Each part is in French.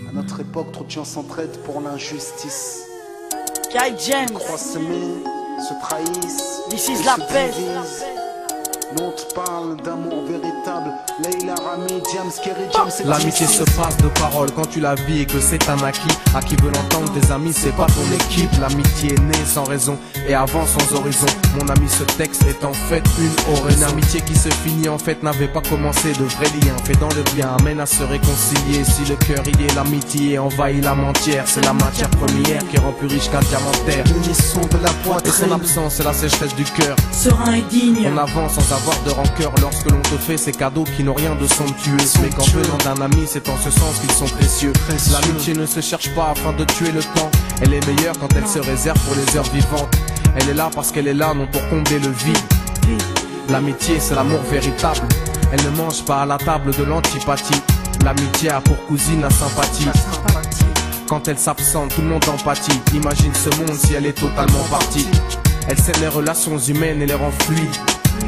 À notre époque, trop de gens s'entraident pour l'injustice. Kai James, Croient s'aimer, se trahissent, This is et la se peste. divisent. Nous on te parle d'amour véritable. Leila, Rami, James, Kerry, James et L'amitié se passe de paroles quand tu la vis et que c'est un acquis. À qui veut l'entendre, tes amis, c'est pas ton équipe. L'amitié est née sans raison et avance sans horizon. Mon ami, ce texte est en fait une oraison. Une amitié qui se finit en fait n'avait pas commencé. De vrais liens faits dans le bien amène à se réconcilier. Si le cœur y est, l'amitié envahit l'âme entière. C'est la matière première qui rend plus riche qu'un diamantaire. l'unisson de la Et son poitrine. absence, c'est la sécheresse du cœur. serein et digne. On avance sans avoir de rancœur lorsque l'on te fait ces cadeaux qui n'ont rien de somptueux. Mais qu'en venant d'un ami, c'est en ce sens qu'ils sont précieux. L'amitié ne se cherche pas afin de tuer le temps. Elle est meilleure quand elle se réserve pour les heures vivantes. Elle est là parce qu'elle est là, non pour combler le vide. L'amitié, c'est l'amour véritable. Elle ne mange pas à la table de l'antipathie. L'amitié a pour cousine la sympathie. Quand elle s'absente, tout le monde empathie. Imagine ce monde si elle est totalement partie. Elle sait les relations humaines et les rend fluides.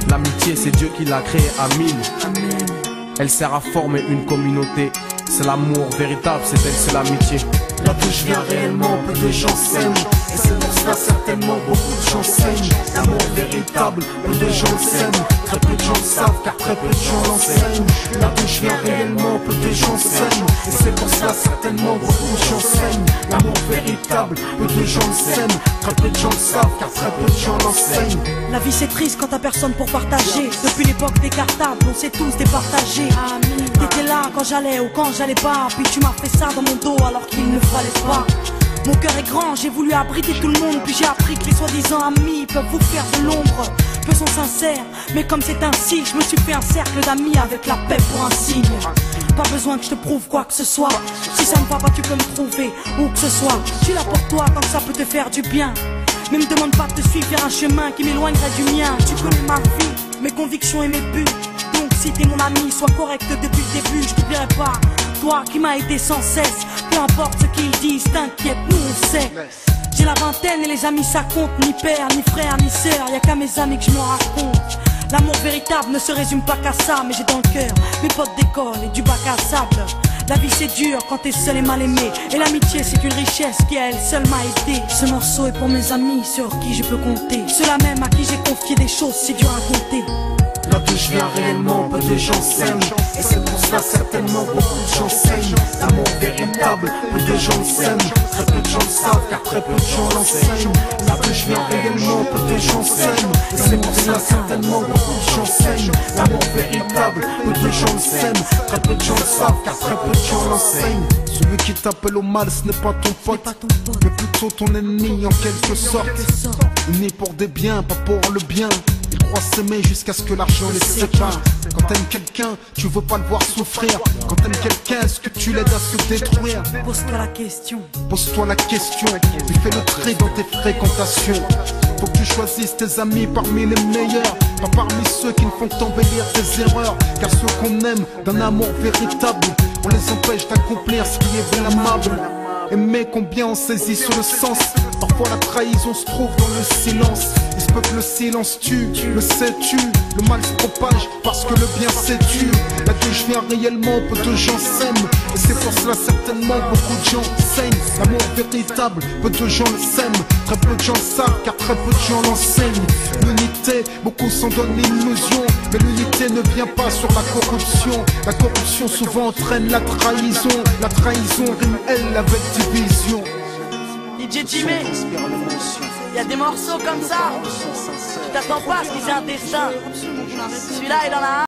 L'amitié, c'est Dieu qui l'a créée à mille. Elle sert à former une communauté. C'est l'amour véritable, c'est elle, c'est l'amitié. Là d'où je viens réellement, peu de gens s'aiment. Et c'est pour cela certainement beaucoup de gens s'aiment. L'amour véritable, peu de gens s'aiment. Très peu de gens le savent car très peu de gens l'enseignent. Là d'où je viens réellement, peu de gens s'aiment. Et c'est pour cela certainement beaucoup de gens s'aiment. L'amour véritable, peu de gens s'aiment. Très peu de gens le savent car très peu de gens l'enseignent. La vie c'est triste quand t'as personne pour partager. Depuis l'époque des cartables, on s'est tous départagés. T'étais là quand j'allais ou quand j'allais pas. Puis tu m'as fait ça dans mon dos alors qu'il ne fallait pas. Mon cœur est grand, j'ai voulu abriter tout le monde. Puis j'ai appris que les soi-disant amis peuvent vous faire de l'ombre. Peu sont sincères, mais comme c'est ainsi, je me suis fait un cercle d'amis avec la paix pour un signe. Pas besoin que je te prouve quoi que ce soit. Si ça ne va pas, tu peux me trouver où que ce soit. Je suis là pour toi tant que ça peut te faire du bien. Mais me demande pas de te suivre vers un chemin qui m'éloignerait du mien. Tu connais ma vie, mes convictions et mes buts. Donc si t'es mon ami, sois correct depuis le début. Je t'oublierai pas, toi qui m'as aidé sans cesse. Peu importe ce qu'ils disent, t'inquiète, nous on sait. J'ai la vingtaine et les amis ça compte. Ni père, ni frère, ni sœur, y'a qu'à mes amis que je m'en raconte. L'amour véritable ne se résume pas qu'à ça. Mais j'ai dans le cœur mes potes d'école et du bac à sable. La vie c'est dur quand t'es seul et mal aimé. Et l'amitié c'est une richesse qui à elle seule m'a aidé. Ce morceau est pour mes amis sur qui je peux compter. Ceux-là même à qui j'ai confié des choses si dur à compter. Là d'où je viens réellement, peu de gens s'aiment. Et c'est pour cela certainement beaucoup de gens s'aiment. L'amour véritable, peu de gens s'aiment. Très peu de gens le savent car très peu de gens l'enseignent. Là d'où je viens réellement, peu de gens s'aiment. Et c'est pour cela certainement beaucoup de gens s'aiment. L'amour véritable, peu de gens le s'aiment. Très peu de gens le savent car très peu de gens l'enseignent. Celui qui t'appelle au mal, ce n'est pas ton pote, mais plutôt ton ennemi en quelque sorte. Né pour des biens, pas pour le bien. Ils croient s'aimer jusqu'à ce que l'argent les sépare. Quand t'aimes quelqu'un, tu veux pas le voir souffrir. Quand t'aimes quelqu'un, est-ce que tu l'aides à se détruire? Pose-toi la question. Pose-toi la question, puis fais le tri dans tes fréquentations. Faut que tu choisisses tes amis parmi les meilleurs, pas parmi ceux qui ne font qu'embellir tes erreurs. Car ceux qu'on aime d'un amour véritable, on les empêche d'accomplir ce qui est bien amable. Aimer combien on saisit sur le sens. Parfois la trahison se trouve dans le silence. Il se peut que le silence tue, le sais-tu. Le mal se propage parce que le bien s'étue. Là d'où je viens réellement, peu de gens s'aiment. Et c'est pour cela certainement beaucoup de gens saignent. L'amour véritable, peu de gens le s'aiment. Très peu de gens le savent car très peu de gens l'enseignent. L'unité, beaucoup s'en donnent l'illusion. Mais l'unité ne vient pas sur la corruption. La corruption souvent entraîne la trahison. La trahison rime elle avec division. DJ Jimmy, y'a des morceaux comme ça. Tu t'attends pas à ce qu'ils aient un destin. Celui-là il en a un.